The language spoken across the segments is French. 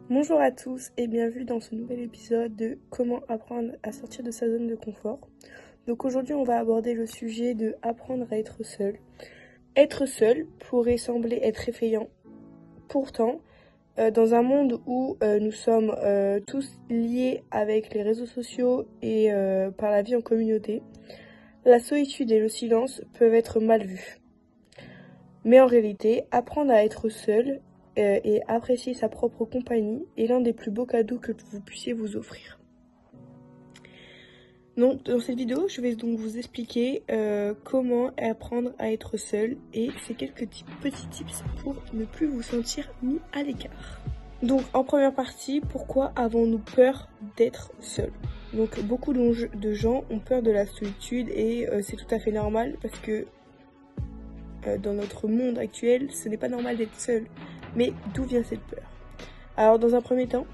Bonjour à tous et bienvenue dans ce nouvel épisode de comment apprendre à sortir de sa zone de confort. Donc aujourd'hui on va aborder le sujet de apprendre à être seul. Être seul pourrait sembler être effrayant. Pourtant, dans un monde où nous sommes tous liés avec les réseaux sociaux et par la vie en communauté, la solitude et le silence peuvent être mal vus. Mais en réalité, apprendre à être seul et apprécier sa propre compagnie est l'un des plus beaux cadeaux que vous puissiez vous offrir. Donc, dans cette vidéo, je vais donc vous expliquer comment apprendre à être seul et c'est quelques petits tips pour ne plus vous sentir mis à l'écart. Donc, en première partie, pourquoi avons-nous peur d'être seul ? Donc, beaucoup de gens ont peur de la solitude et c'est tout à fait normal parce que dans notre monde actuel, ce n'est pas normal d'être seul. Mais d'où vient cette peur ? Alors dans un premier temps,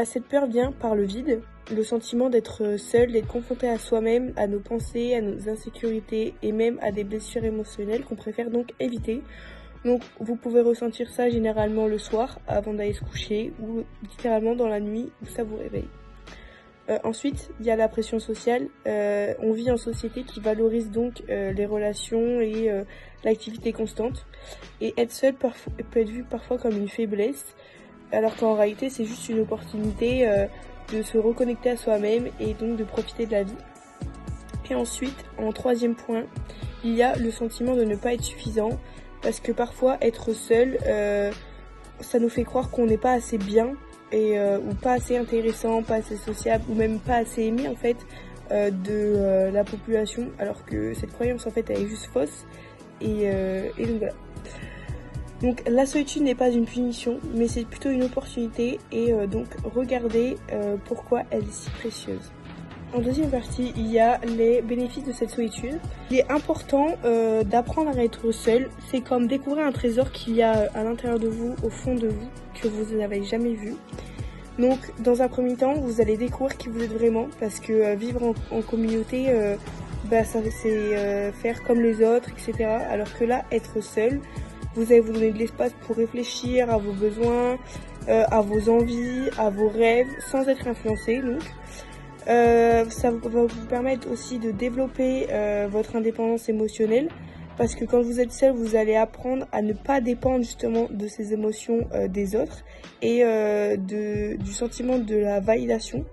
cette peur vient par le vide, le sentiment d'être seul, d'être confronté à soi-même, à nos pensées, à nos insécurités et même à des blessures émotionnelles qu'on préfère donc éviter. Donc vous pouvez ressentir ça généralement le soir avant d'aller se coucher ou littéralement dans la nuit où ça vous réveille. Ensuite, il y a la pression sociale. On vit en société qui valorise donc les relations et l'activité constante. Et être seul peut être vu parfois comme une faiblesse, alors qu'en réalité, c'est juste une opportunité de se reconnecter à soi-même et donc de profiter de la vie. Et ensuite, en troisième point, il y a le sentiment de ne pas être suffisant, parce que parfois, être seul, ça nous fait croire qu'on n'est pas assez bien, ou pas assez intéressant, pas assez sociable ou même pas assez aimé en fait de la population, alors que cette croyance en fait elle est juste fausse et donc voilà. Donc la solitude n'est pas une punition mais c'est plutôt une opportunité et donc regardez pourquoi elle est si précieuse. En deuxième partie, il y a les bénéfices de cette solitude. Il est important d'apprendre à être seul. C'est comme découvrir un trésor qu'il y a à l'intérieur de vous, au fond de vous, que vous n'avez jamais vu. Donc, dans un premier temps, vous allez découvrir qui vous êtes vraiment, parce que vivre en communauté, ça c'est faire comme les autres, etc. Alors que là, être seul, vous allez vous donner de l'espace pour réfléchir à vos besoins, à vos envies, à vos rêves, sans être influencé, donc. Ça va vous permettre aussi de développer votre indépendance émotionnelle parce que quand vous êtes seul, vous allez apprendre à ne pas dépendre justement de ces émotions des autres et du sentiment de la validation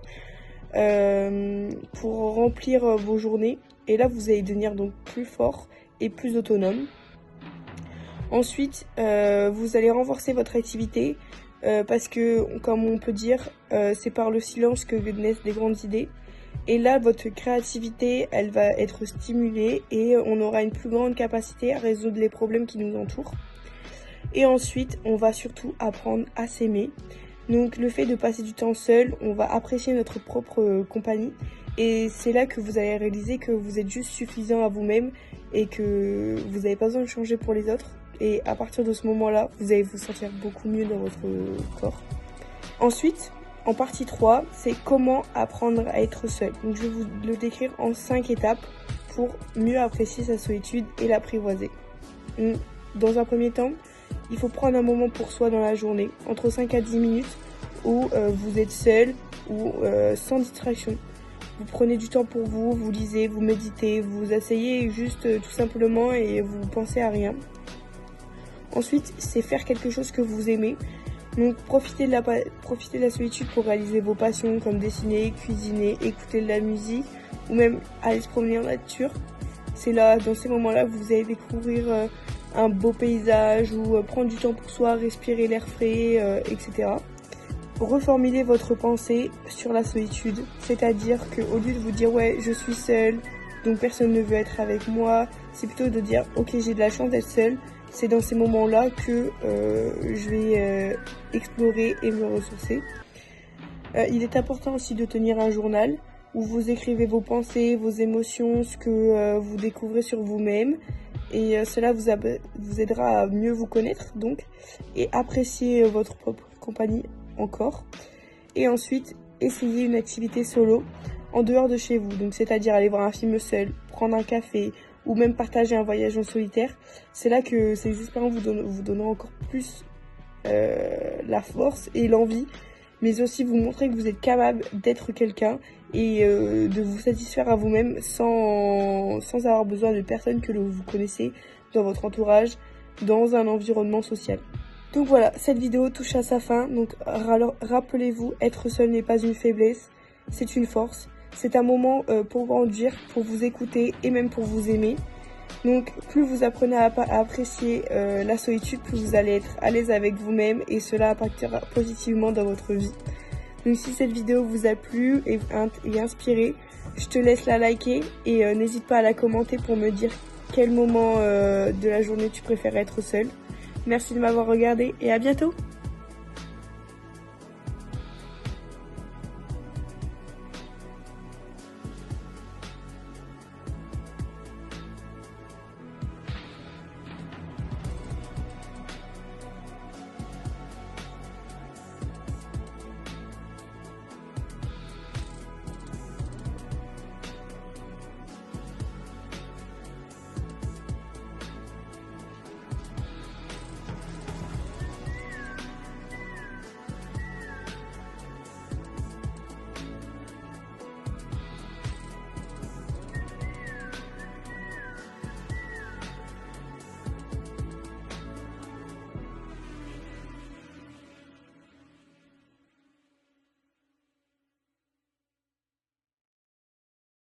pour remplir vos journées. Et là, vous allez devenir donc plus fort et plus autonome. Ensuite, vous allez renforcer votre activité. Parce que, comme on peut dire, c'est par le silence que naissent des grandes idées. Et là, votre créativité, elle va être stimulée et on aura une plus grande capacité à résoudre les problèmes qui nous entourent. Et ensuite, on va surtout apprendre à s'aimer. Donc, le fait de passer du temps seul, on va apprécier notre propre compagnie. Et c'est là que vous allez réaliser que vous êtes juste suffisant à vous-même et que vous n'avez pas besoin de changer pour les autres. Et à partir de ce moment-là, vous allez vous sentir beaucoup mieux dans votre corps. Ensuite, en partie 3, c'est comment apprendre à être seul. Donc je vais vous le décrire en 5 étapes pour mieux apprécier sa solitude et l'apprivoiser. Dans un premier temps, il faut prendre un moment pour soi dans la journée, entre 5 à 10 minutes, où vous êtes seul ou sans distraction. Vous prenez du temps pour vous, vous lisez, vous méditez, vous asseyez juste tout simplement et vous pensez à rien. Ensuite, c'est faire quelque chose que vous aimez. Donc, profitez de la solitude pour réaliser vos passions comme dessiner, cuisiner, écouter de la musique ou même aller se promener en nature. C'est là, dans ces moments-là, que vous allez découvrir un beau paysage ou prendre du temps pour soi, respirer l'air frais, etc. Reformulez votre pensée sur la solitude, c'est-à-dire qu'au lieu de vous dire « ouais, je suis seule, donc personne ne veut être avec moi », c'est plutôt de dire « ok, j'ai de la chance d'être seule ». C'est dans ces moments-là que je vais explorer et me ressourcer. Il est important aussi de tenir un journal où vous écrivez vos pensées, vos émotions, ce que vous découvrez sur vous-même. Et cela vous aidera à mieux vous connaître donc et apprécier votre propre compagnie encore. Et ensuite, essayez une activité solo en dehors de chez vous. Donc c'est-à-dire aller voir un film seul, prendre un café, ou même partager un voyage en solitaire. C'est là que ces expériences vous donneront encore plus la force et l'envie, mais aussi vous montrer que vous êtes capable d'être quelqu'un et de vous satisfaire à vous-même sans avoir besoin de personnes que vous connaissez dans votre entourage, dans un environnement social. Donc voilà, cette vidéo touche à sa fin, donc rappelez-vous, être seul n'est pas une faiblesse, c'est une force. C'est un moment pour grandir, pour vous écouter et même pour vous aimer. Donc plus vous apprenez à apprécier la solitude, plus vous allez être à l'aise avec vous-même et cela impactera positivement dans votre vie. Donc si cette vidéo vous a plu et inspiré, je te laisse la liker et n'hésite pas à la commenter pour me dire quel moment de la journée tu préfères être seul. Merci de m'avoir regardé et à bientôt!